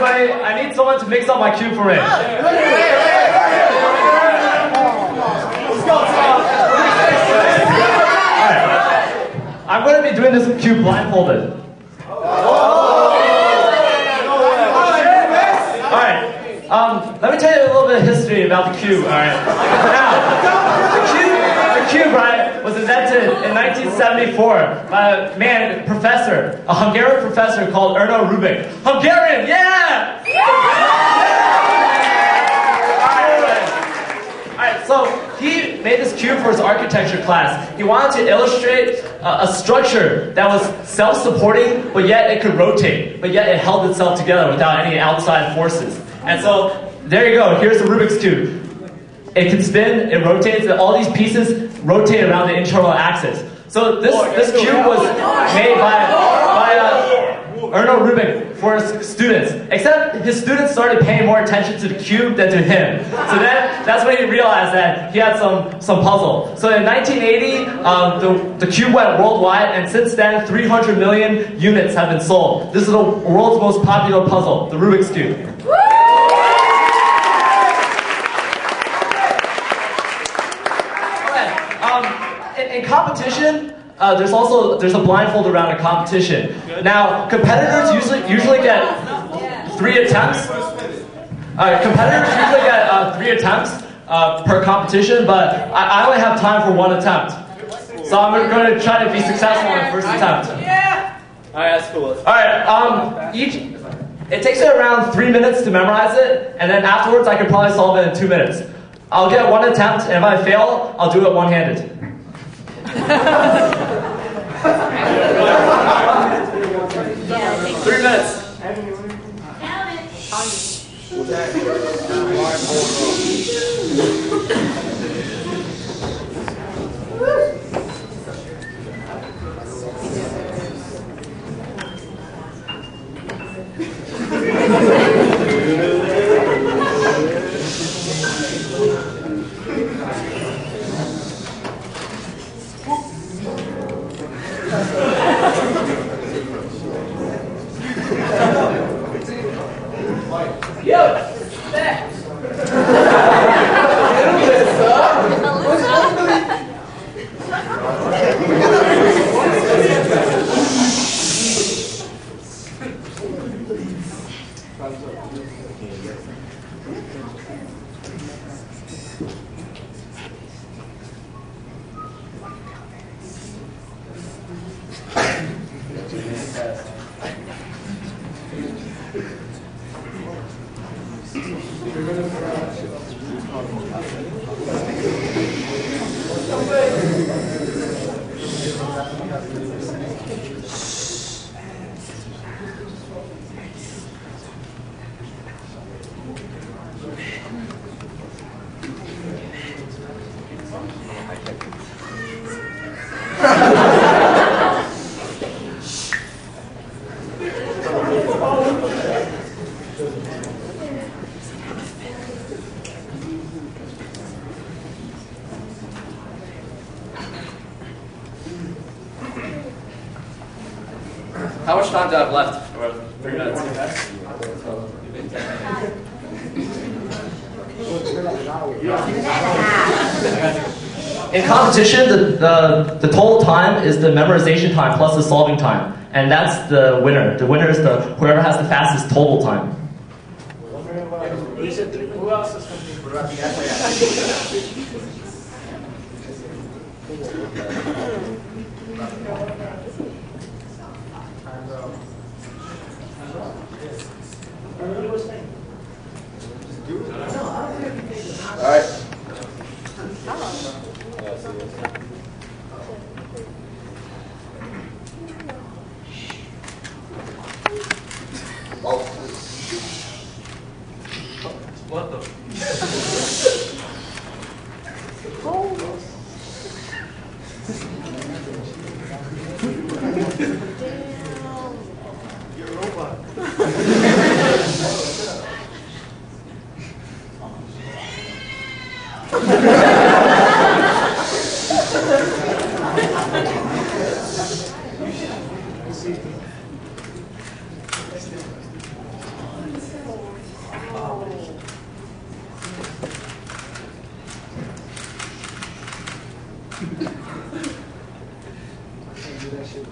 everybody. I need someone to mix up my cube for me. Let's go, Alright. I'm going to be doing this cube blindfolded. Alright. Let me tell you a little bit of history about the cube, alright? Now, the cube, right, was invented in 1974 by a man, professor, a Hungarian professor called Rubik. Hungarian, yeah! Alright, so he made this cube for his architecture class. He wanted to illustrate a structure that was self-supporting, but yet it could rotate, but yet it held itself together without any outside forces. And so, there you go, here's the Rubik's Cube. It can spin, it rotates, and all these pieces rotate around the internal axis. So this cube was made by Rubik for his students. Except his students started paying more attention to the cube than to him. So then, that's when he realized that he had some puzzle. So in 1980, the cube went worldwide, and since then, 300 million units have been sold. This is the world's most popular puzzle, the Rubik's Cube. In competition, there's a blindfold round in competition. Now, competitors usually get 3 attempts. Competitors usually get 3 attempts per competition, but I only have time for 1 attempt. So I'm going to try to be successful on the first attempt. Yeah. All right, that's cool. All right. It takes me around 3 minutes to memorize it, and then afterwards I could probably solve it in 2 minutes. I'll get 1 attempt, and if I fail, I'll do it one-handed. 3 minutes. How much time do I have left? 3 minutes. In competition, the total time is the memorization time plus the solving time. And that's the winner. The winner is whoever has the fastest total time. Who else is competing? All right. What the? You're a robot. that shit.